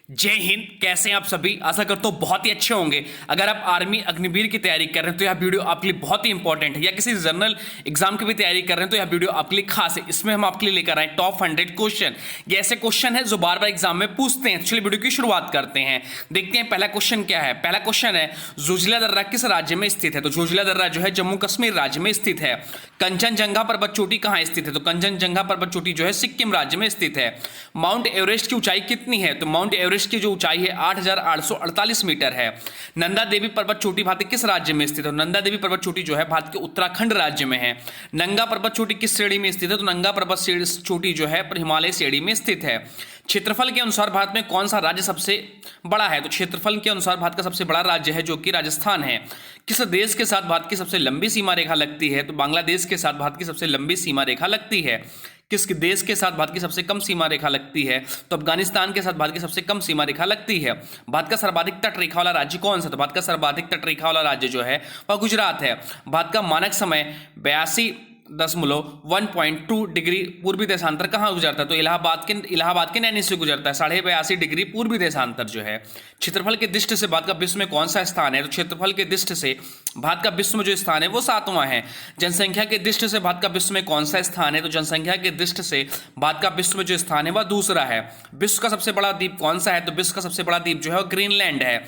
जय हिंद। कैसे हैं आप सभी? आशा करता हूँ बहुत ही अच्छे होंगे। अगर आप आर्मी अग्निवीर की तैयारी कर रहे हैं तो यह वीडियो आपके लिए बहुत ही इंपॉर्टेंट है, या किसी जनरल एग्जाम की भी तैयारी कर रहे हैं तो यह वीडियो आपके लिए खास है। इसमें हम आपके लिए लेकर आए टॉप 100 क्वेश्चन। ये ऐसे क्वेश्चन है जो बार बार एग्जाम में पूछते हैं। चलिए वीडियो की शुरुआत करते हैं। देखते हैं पहला क्वेश्चन क्या है। पहला क्वेश्चन है, जोजिला दर्रा किस राज्य में स्थित है? तो जोजिला दर्रा जो है जम्मू कश्मीर राज्य में स्थित है। कंचनजंगा पर्वत चोटी कहाँ स्थित है? तो कंचनजंगा पर्वत चोटी जो है सिक्किम राज्य में स्थित है। माउंट एवरेस्ट की ऊंचाई कितनी है? तो माउंट एवरेस्ट की जो ऊंचाई है 8,848 मीटर है। नंदा देवी पर्वत चोटी भारत के किस राज्य में स्थित है? नंदा देवी पर्वत चोटी जो है भारत के उत्तराखंड राज्य में है। नंगा पर्वत चोटी किस श्रेणी में स्थित है? तो नंगा पर्वत चोटी जो है हिमालय श्रेणी में स्थित है। क्षेत्रफल के अनुसार भारत में कौन सा राज्य सबसे बड़ा है? तो क्षेत्रफल के अनुसार भारत का सबसे बड़ा राज्य है जो कि राजस्थान है। किस देश के साथ भारत की सबसे लंबी सीमा रेखा लगती है? तो बांग्लादेश के साथ भारत की सबसे लंबी सीमा रेखा लगती है। किस देश के साथ भारत की सबसे कम सीमा रेखा लगती है? तो अफगानिस्तान के साथ भारत की सबसे कम सीमा रेखा लगती है। भारत का सर्वाधिक तट रेखा वाला राज्य कौन सा? तो भारत का सर्वाधिक तट रेखा वाला राज्य जो है वह गुजरात है। भारत का मानक समय 82.1.2 डिग्री पूर्वी देशांतर कहाँ गुजरता है? तो इलाहाबाद के नैनी से गुजरता है। 82.5 डिग्री पूर्वी देशांतर जो है। क्षेत्रफल के दृष्टि से भारत का विश्व में कौन सा स्थान है? तो क्षेत्रफल के दृष्टि से भारत का विश्व में जो स्थान है वो 7वां है। जनसंख्या के दृष्टि से भारत का विश्व में कौन सा स्थान है? तो जनसंख्या के दृष्टि से भारत का विश्व में जो स्थान है वह दूसरा है। विश्व का सबसे बड़ा द्वीप कौन सा है? तो विश्व का सबसे बड़ा द्वीप जो है वो ग्रीनलैंड है।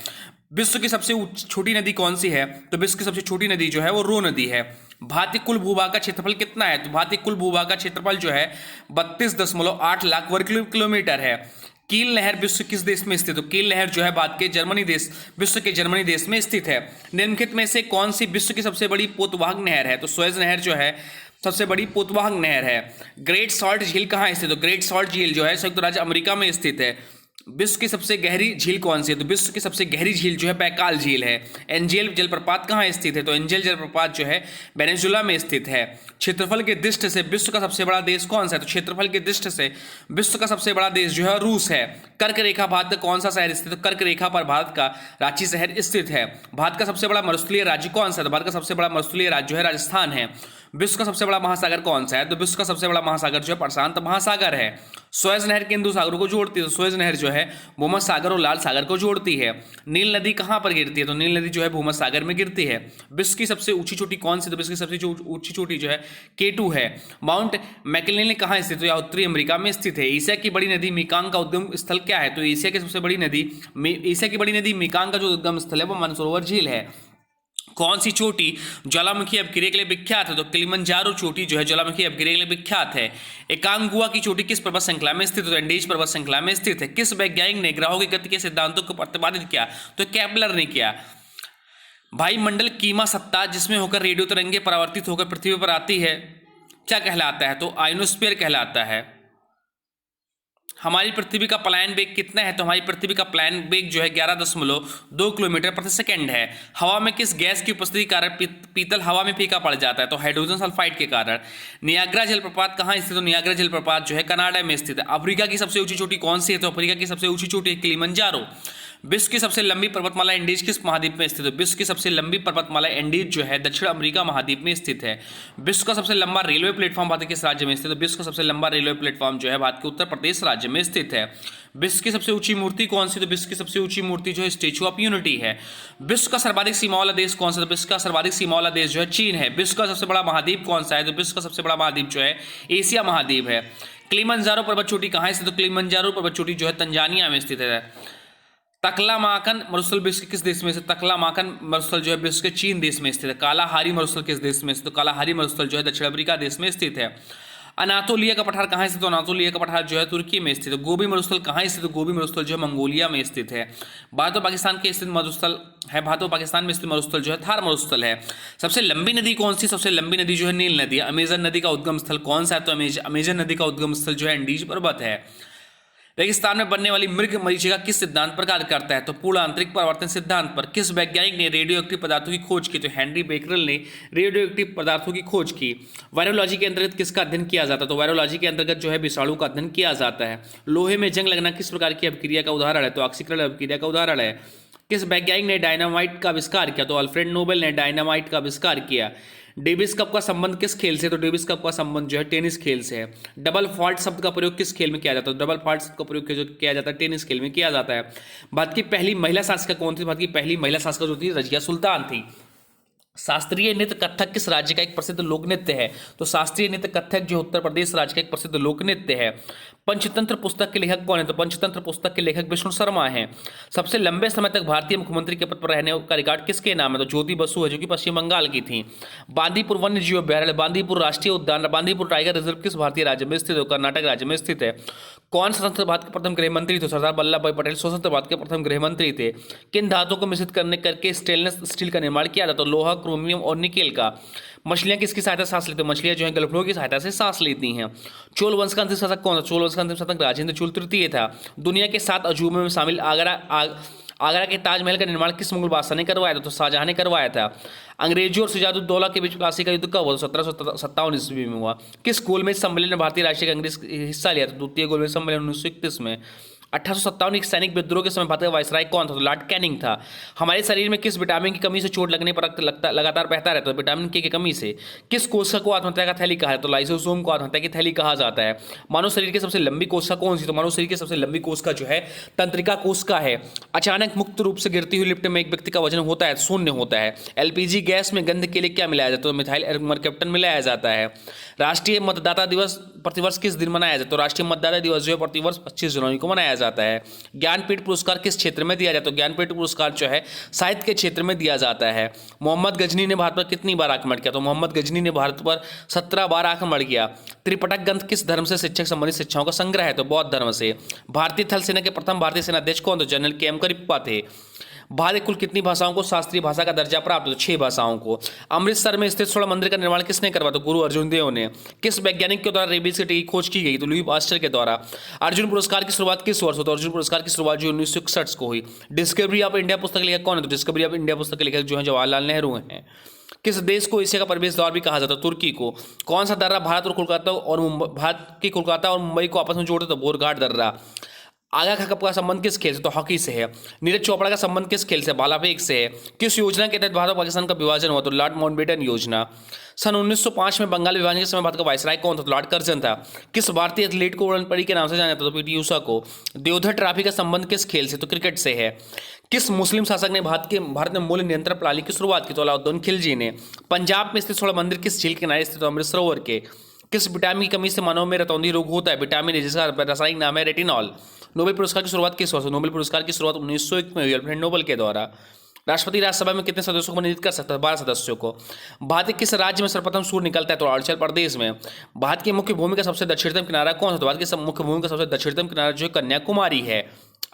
विश्व की सबसे छोटी नदी कौन सी है? तो विश्व की सबसे छोटी नदी जो है वो रो नदी है। भारतीय कुल भूभाग का क्षेत्रफल कितना है? तो भारतीय कुल भूभाग का क्षेत्रफल जो है 32.8 लाख वर्ग किलोमीटर है। कील नहर विश्व किस देश में स्थित है? तो कील नहर जो है भारत के विश्व के जर्मनी देश में स्थित है। निम्नलिखित में से कौन सी विश्व की सबसे बड़ी पोतवाहक नहर है? तो सुएज नहर जो है सबसे बड़ी पोतवाहक नहर है। ग्रेट सॉल्ट झील कहाँ स्थित है? तो ग्रेट सॉल्ट झील जो है संयुक्त राज्य अमेरिका में स्थित है। विश्व की सबसे गहरी झील कौन सी है? तो विश्व की सबसे गहरी झील जो है पैकाल झील है। एंजेल जलप्रपात कहाँ स्थित है? तो एंजेल जलप्रपात जो है वेनेजुला में स्थित है। क्षेत्रफल के दृष्टि से विश्व का सबसे बड़ा देश कौन सा है? तो क्षेत्रफल के दृष्टि से विश्व का सबसे बड़ा देश जो है रूस है। कर्क रेखा भारत का कौन सा शहर स्थित है? तो कर्क रेखा पर भारत का रांची शहर स्थित है। भारत का सबसे बड़ा मरुस्थलीय राज्य कौन सा है? तो भारत का सबसे बड़ा मरुस्थलीय राज्य जो है राजस्थान है। विश्व का सबसे बड़ा महासागर कौन सा है? तो विश्व का सबसे बड़ा महासागर जो है प्रशांत महासागर है। सुएज नहर के हिंदू सागरों को जोड़ती है। तो सुएज नहर जो है भूमध्य सागर और लाल सागर को जोड़ती है। नील नदी कहाँ पर गिरती है? तो नील नदी जो है भूमध्य सागर में गिरती है। विश्व की सबसे ऊंची चोटी कौन सी? तो विश्व की सबसे ऊंची चोटी जो है K2 है। माउंट मैकिनले कहाँ स्थित है? तो उत्तरी अमेरिका में स्थित है। एशिया की बड़ी नदी मेकांग का उद्गम स्थल क्या है? तो एशिया की सबसे बड़ी नदी मेकांग का जो उद्गम स्थल है वो मानसरोवर झील है। कौन सी चोटी ज्वालामुखी अपगिरे के लिए विख्यात है? तो किलिमंजारो चोटी जो है ज्वालामुखी अपगिरे के लिए विख्यात है। एकांगुआ की चोटी किस पर्वत श्रृंखला में स्थित है? तो एंडीज पर्वत श्रृंखला में स्थित है। किस वैज्ञानिक ने ग्रहों की गति के सिद्धांतों को प्रतिपादित किया? तो केपलर ने किया। वायुमंडल कीमा सत्ता जिसमें होकर रेडियो तरंगे परावर्तित होकर पृथ्वी पर आती है क्या कहलाता है? तो आयोनोस्फीयर कहलाता है। हमारी पृथ्वी का पलायन वेग कितना है? तो हमारी पृथ्वी का पलायन वेग जो है 11.2 किलोमीटर प्रति सेकंड है। हवा में किस गैस की उपस्थिति के कारण पीतल हवा में फीका पड़ जाता है? तो हाइड्रोजन सल्फाइड के कारण। नियाग्रा जलप्रपात कहाँ स्थित है? तो नियाग्रा जलप्रपात जो है कनाडा में स्थित है। अफ्रीका की सबसे ऊंची चोटी कौन सी है? तो अफ्रीका की सबसे ऊंची चोटी किलिमंजारो। विश्व की सबसे लंबी पर्वतमाला एंडीज किस महाद्वीप में स्थित है? विश्व की सबसे लंबी पर्वतमाला एंडीज जो है दक्षिण अमेरिका महाद्वीप में स्थित है। विश्व का सबसे लंबा रेलवे प्लेटफॉर्म भारत के किस राज्य में स्थित है? विश्व का सबसे लंबा रेलवे प्लेटफॉर्म जो है भारत के उत्तर प्रदेश राज्य में स्थित है। विश्व की सबसे ऊंची मूर्ति कौन सी? तो विश्व की सबसे ऊंची मूर्ति जो है स्टैच्यू ऑफ यूनिटी है। विश्व का सर्वाधिक सीमा वाला देश कौन सा? तो विश्व का सर्वाधिक सीमा वाला देश जो है चीन है। विश्व का सबसे बड़ा महाद्वीप कौन सा है? तो विश्व का सबसे बड़ा महाद्वीप जो है एशिया महाद्वीप है। किलिमंजारो पर्वत चोटी कहाँ स्थित? तो किलिमंजारो पर्वत चोटी जो है तंजानिया में स्थित है। तकलामाकन मरुस्थल विश्व के किस देश में स्थित? तकलामाकन मरुस्थल जो है विश्व के चीन देश में स्थित है। कालाहारी मरुस्थल किस देश में स्थित? तो कालाहारी मरुस्थल जो है दक्षिण अफ्रीका देश में स्थित है। अनातोलिया का पठार कहाँ स्थित? तो अनातोलिया का पठार जो है तुर्की में स्थित है। गोबी मरुस्थल कहाँ स्थित? तो गोबी मरुस्थल जो है मंगोलिया में स्थित है। भारत और पाकिस्तान के स्थित मरुस्थल है। भारत और पाकिस्तान में स्थित मरुस्थल जो है थार मरुस्थल है। सबसे लंबी नदी कौन सी? सबसे लंबी नदी जो है नील नदी। अमेजन नदी का उद्गम स्थल कौन सा है? तो अमेजन नदी का उद्गम स्थल जो है एंडीज पर्वत है। रेगिस्तान में बनने वाली मृग मरीचिका किस सिद्धांत पर कार्य करता है? तो पूर्ण आंतरिक परिवर्तन सिद्धांत पर। किस वैज्ञानिक ने रेडियो एक्टिव पदार्थों की खोज की? तो हेनरी बेकरल ने रेडियो एक्टिव पदार्थों की खोज की। वायरोलॉजी के अंतर्गत किसका अध्ययन किया जाता है? तो वायरोलॉजी के अंतर्गत जो है विषाणु का अध्ययन किया जाता है। लोहे में जंग लगना किस प्रकार की अपक्रिया का उदाहरण है? तो ऑक्सीकरण अपक्रिया का उदाहरण है। किस वैज्ञानिक ने डायनामाइट का आविष्कार किया? तो अल्फ्रेड नोबेल ने डायनामाइट का आविष्कार किया। डेविस कप का संबंध किस खेल से? तो डेविस कप का संबंध जो है टेनिस खेल से है। डबल फॉल्ट शब्द का प्रयोग किस खेल में किया जाता है? डबल फॉल्ट शब्द का प्रयोग किया जाता है टेनिस खेल में किया जाता है। भारत की पहली महिला शासिका कौन थी? भारत की पहली महिला शासिका जो थी रजिया सुल्तान थी। शास्त्रीय नृत्य कथक किस राज्य का एक प्रसिद्ध लोक नृत्य है? तो शास्त्रीय नृत्य कथक जो उत्तर प्रदेश राज्य का एक प्रसिद्ध लोक नृत्य है। पंचतंत्र पुस्तक के लेखक कौन है? तो पंचतंत्र पुस्तक के लेखक विष्णु शर्मा हैं। सबसे लंबे समय तक भारतीय मुख्यमंत्री के पद पर रहने का रिकॉर्ड किसके नाम है? तो ज्योति बसु है, जो कि पश्चिम बंगाल की थी। बांदीपुर वन्य जीव अभ्यारण्य, बांदीपुर राष्ट्रीय उद्यान, बांदीपुर टाइगर रिजर्व किस भारतीय राज्य में स्थित है? कर्नाटक राज्य में स्थित है। कौन स्वतंत्र भारत के प्रथम गृह मंत्री थे? सरदार वल्लभ भाई पटेल स्वतंत्र भारत के प्रथम गृह मंत्री थे। किन धातुओं को मिश्रित करके स्टेनलेस स्टील का निर्माण किया जाता है? लोहा, क्रोमियम और निकेल का। मछलियां किसकी सहायता से सांस लेती हैं? मछलियां जो है गलफड़ों की सहायता से सांस लेती हैं। चोल वंश का अंतिम शासक कौन था? चोल वंश का अंतिम शासक राजेंद्र चोल तृतीय था। दुनिया के 7 अजूबों में शामिल आगरा के ताजमहल का निर्माण किस मुगल बादशाह ने करवाया था? तो शाहजहां ने करवाया था। अंग्रेजों और शुजाउद्दौला के बीच प्लासी का युद्ध कब हुआ? 1757 ईस्वी में हुआ। किस गोलमेज सम्मेलन में भारतीय राष्ट्रीय कांग्रेस हिस्सा लिया था? द्वितीय गोलमेज सम्मेलन 1931 में। 1857 के सैनिक विद्रोह के समय भारत का वायसराय कौन था? तो लॉर्ड कैनिंग था। हमारे शरीर में किस विटामिन की कमी से चोट लगने पर रक्त लगातार बहता रहता है? विटामिन के की कमी से। किस कोशिका को आत्महत्या का थैली कहा है? तो लाइसोसोम को आत्महत्या की थैली कहा जाता है। मानव शरीर की सबसे लंबी कोशिका कौन सी? तो मानव शरीर की सबसे लंबी कोशिका जो है तंत्रिका कोशिका है। अचानक मुक्त रूप से गिरती हुई लिफ्ट में एक व्यक्ति का वजन होता है शून्य होता है। एलपीजी गैस में गंध के लिए क्या मिलाया जाता है? तो मिथाइल मरकैप्टन मिलाया जाता है। राष्ट्रीय मतदाता दिवस प्रतिवर्ष किस दिन मनाया जाता है? तो राष्ट्रीय मतदाता दिवस जो है प्रतिवर्ष 25 जनवरी को मनाया जाता है। ज्ञानपीठ पुरस्कार किस क्षेत्र में दिया जाता है? तो ज्ञानपीठ पुरस्कार जो है साहित्य के क्षेत्र में दिया जाता है। मोहम्मद गजनी ने भारत पर कितनी बार आक्रमण किया? तो मोहम्मद गजनी ने भारत पर 17 बार आक्रमण किया। त्रिपिटक ग्रंथ किस धर्म से शिक्षक संबंधित शिक्षाओं का संग्रह है? तो बौद्ध धर्म से। भारतीय थल सेना के प्रथम भारतीय सेनाध्यक्ष कौन? तो जनरल के एम करिप्पा थे। भारत कुल कितनी भाषाओं को शास्त्रीय भाषा का दर्जा प्राप्त? तो 6 भाषाओं को। अमृतसर में स्थित स्वर्ण मंदिर का निर्माण किसने करवाया? तो गुरु अर्जुन देव ने। किस वैज्ञानिक के द्वारा रेबीज की टीके की खोज की गई? तो लुई पास्चर के द्वारा। अर्जुन पुरस्कार की शुरुआत किस वर्ष? तो अर्जुन पुरस्कार की शुरुआत जो 1961 को हुई। डिस्कवरी ऑफ इंडिया पुस्तक लेखक कौन है? तो डिस्कवरी ऑफ इंडिया पुस्तक के लेखक जो है जवाहरलाल नेहरू हैं। किस देश को एशिया का प्रवेश द्वार भी कहा जाता है? तुर्की को। कौन सा दर्रा भारत और कोलकाता और भारत की कोलकाता और मुंबई को आपस में जोड़ते? तो बोरघाट दर्रा। आगा कप का संबंध किस खेल से? तो हॉकी से है। नीरज चोपड़ा का संबंध किस खेल से? भाला फेंक से है। किस योजना के तहत भारत और पाकिस्तान का विभाजन हुआ? तो लॉर्ड माउंटबेटन योजना। सन 1905 में बंगाल विभाजन के समय भारत का वायसराय कौन था? तो लॉर्ड कर्जन था। किस भारतीय एथलीट को उड़नपड़ी के नाम से जाना जाता? तो पीटी उषा को। देवधर ट्रॉफी का संबंध किस खेल से? तो क्रिकेट से है। किस मुस्लिम शासक ने भारत में मूल्य नियंत्रण प्रणाली की शुरुआत की? तो अलाउद्दीन खिलजी ने। पंजाब में स्थित स्वर्ण मंदिर किस झील के किनारे स्थित? अमृत सरोवर के। किस विटामिन की कमी से मानव में रतौंधी रोग होता है? विटामिन ए, जिसका रासायनिक नाम है रेटिनॉल। नोबेल पुरस्कार की शुरुआत किस वर्ष? नोबेल पुरस्कार की शुरुआत 1901 में हुई अल्फ्रेड नोबेल के द्वारा। राष्ट्रपति राज्यसभा में कितने सदस्यों को मनोनीत कर सकता है? 12 सदस्यों को। भारत के किस राज्य में सर्वप्रथम सूर्य निकलता है? तो अरुणाचल प्रदेश में। भारत की मुख्य भूमि का सबसे दक्षिणतम किनारा कौन सा? तो भारत की मुख्य भूमि का सबसे दक्षिणतम किनारा जो है कन्याकुमारी है।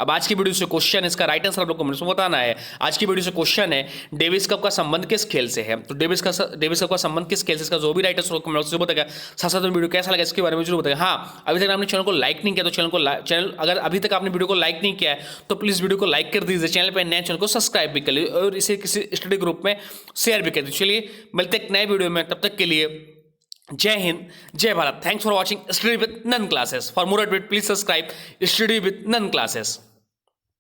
अब आज की वीडियो से क्वेश्चन है, इसका राइट आंसर आप लोग कमेंट्स में बताना है। आज की वीडियो से क्वेश्चन है डेविस कप का संबंध किस खेल से है? तो डेविस कप का संबंध किस खेल से? इसका जो भी राइट आंसर कमेंट्स में बताएगा। साथ साथ वीडियो कैसा लगा इसके बारे में जरूर बताएगा। हाँ, अभी तक आपने चैनल को लाइक नहीं किया तो चैनल अगर अभी तक आपने वीडियो को लाइक नहीं किया है तो प्लीज वीडियो को लाइक कर दीजिए। चैनल पर नए चैनल को सब्सक्राइब भी कर लीजिए और इसे किसी स्टडी ग्रुप में शेयर भी कर दीजिए। चलिए मिलते एक नए वीडियो में, तब तक के लिए जय हिंद, जय Bharat. Thanks for watching study with nun classes. For more update please subscribe study with nun classes.